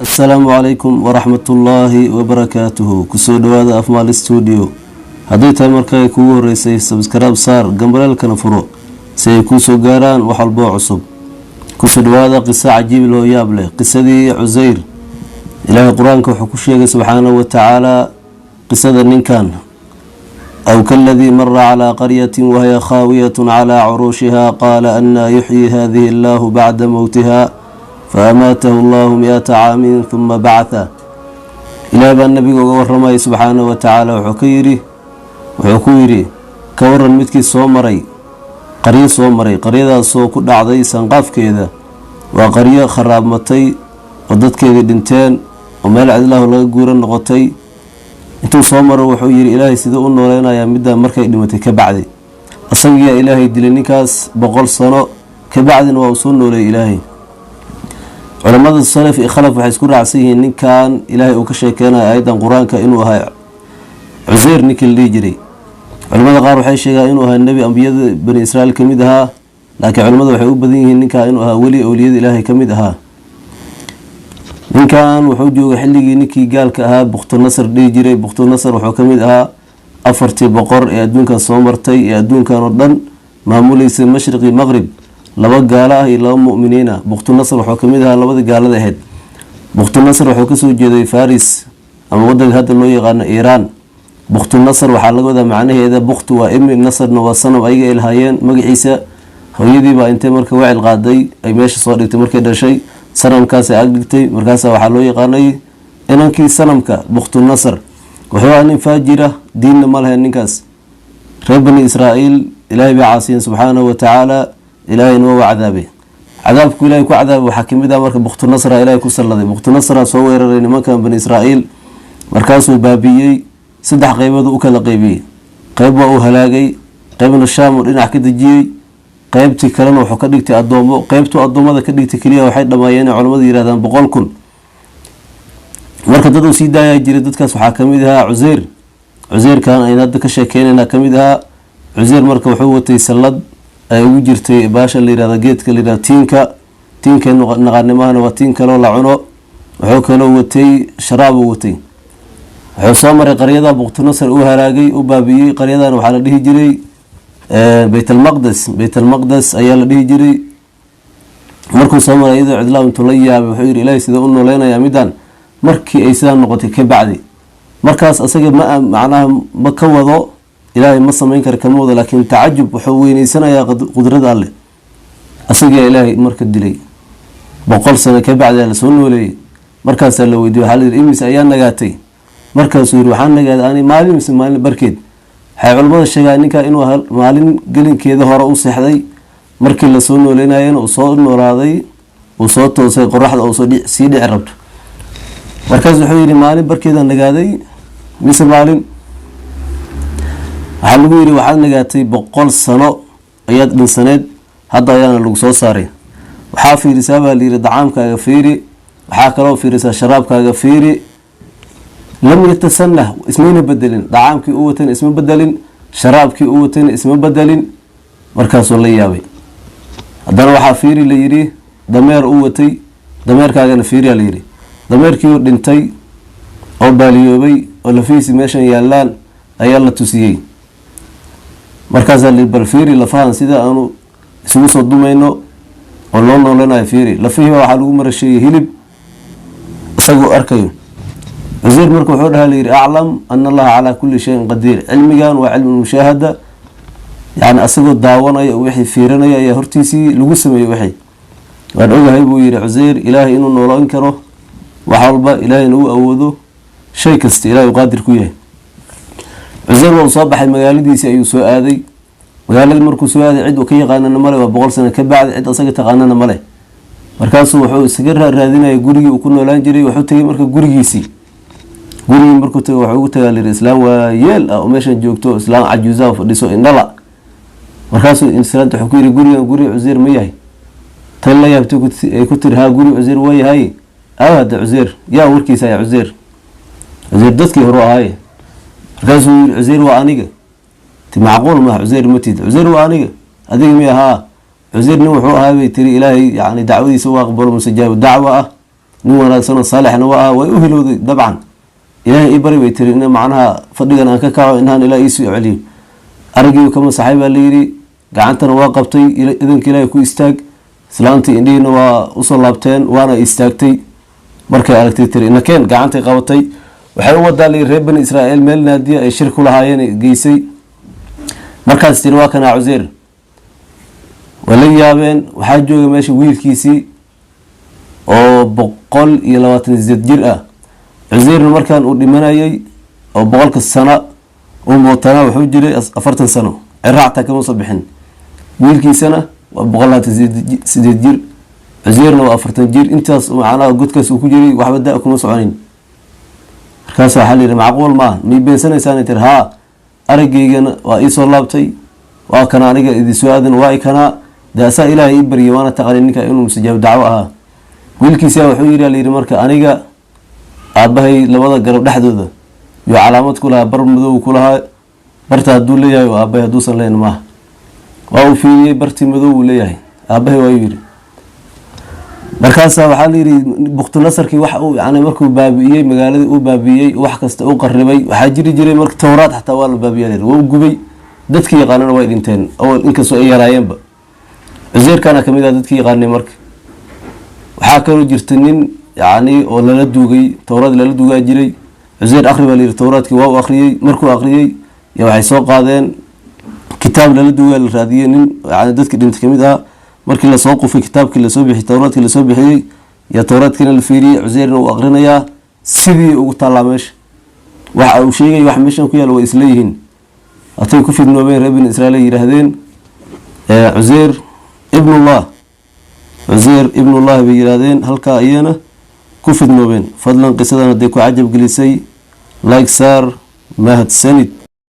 السلام عليكم ورحمة الله وبركاته كسو دوادا أفمال استوديو هديتا مركاي كوو ريسي سبسكراب صار قنبلال كنفرو سيكوسو قاران وحلبو عصب كسو دوادا قصة عجيب لو يابله قصة دي عزير إله القرآن كوحكوشيك سبحانه وتعالى قصة النكان أو كالذي مر على قرية وهي خاوية على عروشها قال أن يحيي هذه الله بعد موتها فأماته الله 100 عام ثم بعثه إلى أن النبي ورمى سبحانه وتعالى وحكيري كورا متكي صومري قرية صومري قرية صو كل عضي سنقاف كذا وقرية خراب متي وضد كذا دنتين وما لعد الله لا يقول النقطي انتو صومر وحكيري إلهي سيدو أنه لنا يا مدى مركي دمتي كبعدي أصنع إلهي دلنكاس بقول صنع كبعد ووصلنا لإلهي علماء السلف خلف waxay isku raacsan ninkan Ilaahay uu ka sheekeynaa aydan Quraanka inuu ahaa Uzair ninkii la jiray culimada qaar waxay sheegaan inuu ahaa nabi ambiyada bani Israa'iil kamid ahaa laakiin culimadu waxay u badan yihiin ninkan inuu ahaa wali awliyada Ilaahay kamid ahaa ninkan wuxuu joogay xilligii ninkii gaalka ahaa Bukhtu Nasr dhigi jiray Bukhtu Nasr wuxuu kamid ahaa afartii boqor ee adduunka soo martay ee adduunkan oo dhan maamulaysa mashriqi maghrib laba gaala ah iyo laba mu'miniin ah Bukhtu Nasr wuxuu kamid ahaa labada gaalada ahayd Bukhtu Nasr wuxuu ka soo jeeday Faris ama wadanka hadda loo yaqaan Iran Bukhtu Nasr waxa laga wadaa macnaheeda Bukhtu waa ibn Nasrna waa sanam ayaga ilhaayeen magaciisa hooyadii baa intee marka wacil qaaday ay meesha soo dhigtay markay dhashay sanamkaas ay agdhigtay markaas waxa loo yaqaanay inankii sanamka Bukhtu Nasr wuxuu ahaa nin faajira diinna ma lahayn ninkaas reer bani Israa'iil Ilaahay baa caasiyan subhanahu wa ta'ala إلهي نوع عذابه عذابك إلهي كو عذاب وحكيم دا مركب بخت النصر إلهي كو سلطي بخت النصر صور رين مكان بني إسرائيل مركزه بابيي سدح قيبه وكلا قيبي قيبه او هلاقي قيبنا الشام ورين حكيد جي قيبتي كلام وحكديتي ادومو قيبتو ادومada ka dhigtay kaliya waxay dhameeyeen culimadu yiraahdaan 100 kun marka dad uu sii daayay jiray dadkaas waxa kamid ahaa Uzair kan ay hadda ka sheekeynayna kamid ahaa Uzair marka wuxuu watay salad ay ugu jirtay baasha la yiraahdo geedka la yiraahdo tiinka naqanimahana waa tiin kale oo la cuno wuxuu kale watay sharaab watay wuxuu soo maray qaryada Bukhtu Nasr uu halaagay u baabiyay qaryadan waxa la dhihi jiray Bayt al-Maqdis ayaa la dhihi jiray markuu soo maray iyadoo cidla intuu la yaabay wuxuu yiri Ilaahay sida uu nooleynaya midaan markii ay sidaan noqotay ka bacdi markaas asaga macnaha ma ka wado إلهي ما سمين كركموده لكن تعجب وحوين سنة يا قدرة الله أصدق إلهي مركز دلي بقول سنة كبعد على سنة ولي مركز لو يدو حال الإمس أيام نجاتي مركز يروحان نجات أنا مالي مثل مالي بركيد حيقول بعض الشيء إنك إنه مالين قلنا كذا هو رؤوس حذي مركز لسنة ولينا ين وصاد نوراضي وصاد توصل قرحة أو صديق سيد عربت مركز حوين مالي بركيد نجاتي مثل مالين waxaa lagu yiri waxaad nagaatay 100 sano ayaad dhinsaneed hadda ayaana lagu soo saaray waxaa fiirisaa baa liiri dacaamkaaga fiiri waxaa kaloo fiirisaa sharaabkaaga fiiri lam yatasanah ismayna bedelin dacaamkii uu watan isma bedelin sharaabkii uu watan isma bedelin markaasoo la yaabay haddana waxaa fiiri la yiri dameer uu watay dameerkaagana fiiri la yiri dameerkii uu dhintay oo baaliyoobay oo lafiisi meeshan yaalaan ayaa la tusiyay markaas la balfiiri la faan sida aanu isugu soo dumayno oo loo noolanayo fiiri la fihi waxa lagu marashay hilib isagu arkayo Uzair markuu wuxuu dhahay a'lam anna Allah ala kulli shay'in qadir cilmigan waa cilmi mushahada yani asagoo daawanayo wixii fiirinaya ayaa hortiisii lagu sameeyay wixii waan ogahay buu yiri Uzair Ilaahay inuu noolaan karo wax walba Ilaahay inuu awoodo shay kasta Ilaahay qaadir ku yahay Uzair wuu soo baxay magaaladiisa ayuu soo aaday magaalada markuu soo aaday cid uu ka yaqaanana male waa 100 sano ka bacdi cid asaga taqaanana male markaas wuxuu isaga raadinayay gurigii uu ku noolaan jiray wuxuu tagay marka gurigii markuu tagay wuxuu ugu tagay islaam waa yeel oo meeshan joogto islaam cajuuza fadhiso indhala markaas insaanta wuxuu ku yiri guri Uzair ma yahay tan la yaabtay ay ku tirhaa guri Uzair way yahay aada Uzair yaa warkiisa ya Uzair dadkii hore ahay markaas Uzair waa aniga معقول ما Uzair متيد Uzair وانيغا اديق ميها Uzair ني وحو ahaa bay tiri Ilaahay yani dacwadiisa waa aqbalo mustajaab dacwa ah nin wanaagsan oo saalixna waa way u hilowday dabcan ilaahay ii bari bay tiri in macnaha fadhigan aan ka kaco inaan ilaa ii soo celiyo aragii ka masaxay baa la yiri gacantana waa qabtay idanka ilaahay ku istaag islaantii indhiina waa usoo laabteen waana istaagtay markay aragtay tiri inakeen gacantay qabatay waxay u wadaa la reer bani Israa'iil meel naadiya ay shir ku lahaayeen geysay markaas tiri waa kana Uzeer wala yaabeen waxaa jooga meesha wiilkiisii oo 128 jir ah Uzeer markaan uu dhimanayay oo 100 sano oo mootana wuxuu jiray 40 sano raacta kama soo bixin wiilkiisana waa 128 jir Uzeerna waa 40 jir intaas macnaha godkaas uu ku jiray waxba daa kuma soconin markaas waxa la yiri macquul ma mi beensanaysan inta ha arageygana waa ii soo laabtay waa kana aniga idin soo aadan waa kana daasa ilaahay bariyo waana taqaaniinka inuu mustajaab dacwo ah wiilkiisa wuxuu yiri marka aniga aabahay labada garab dhaxdooda iyo calaamad ku laha bar madow ku laha barta haduu leeyahay aabahay haduusan leen ma waa uu fiiriyay barti madow uu leeyahay aabahay waa yiri markaas waxa la yiri buqtu nasarkii wax uu yani markuu baabiyay magaalada uu baabiyay wax kasta uu qarribay waxa jiri jiray marka tawraad xataa waa la baabiyay waa gubay dadkii yaqaanana way dhinteen oo inkastoo ay yaraayeenba Uzeer kana kamid ah dadkii yaqaanay marka waxa kale jirtay nin yani oo lala duugay tawraad lala duugaa jiray Uzeer akhri baa la yiri tawraadkii waa akhriyay markuu akhriyay waxay soo qaadeen kitaab lala duugaa la raadiyay nin yani dadkii dhintay kamid ah markii la soo qufay kitaabkii la soo bixiyay tawraadkii la soo bixiyay ya tawraadkina la fiiriyay Uzeerna uu aqrinaya sidii ugu talaameesh waxa uu sheegay wax meeshan ku yaal way isleeyihiin atay ku fidnoobeen reer bani Israa'iil yiraahdeen Uzeer ibn Allah Uzeer ibn Allah bay yiraahdeen halka ayana ku fidnoobeen fadlan qisadan haday ku cajab gelisay like sar mahad sanid